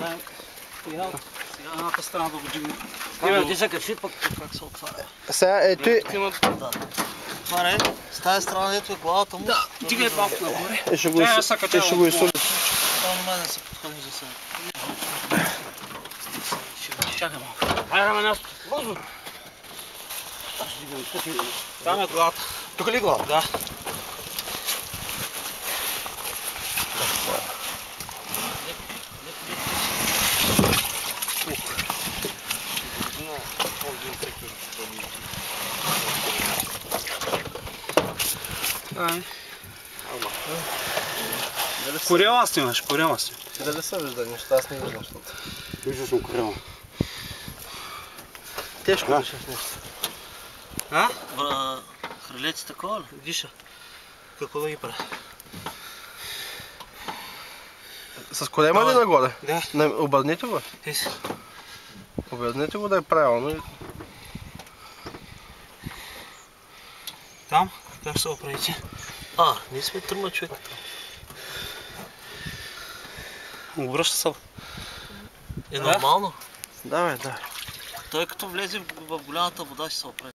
дай сега едната страна да го дигне. Ти се качи пък как се отваря. Сега ето и... Това е, с тази страна ето е главата му. Да, дигай малко нагоре. Ще го изсули. Това не ме да се подходи за сега. Чакай малко. Айде, място. Бързо. Там е главата. Тук ли глава? Да. Корема снимаш, корема снимаш. Дали се вижда неща, аз не виждам защото. Виждаш му корема. Тежко дишаш нещо. А? Хралеци такова ли? Диша. Какво да ги правя? С корема ли нагоре? Да. Обърнете го. Обърнете го да е правилно. Там? Как се оправите? Ние сме трима човека. Обръща се. Е нормално. Давай, да. Той като влезе в голямата вода ще се оправи.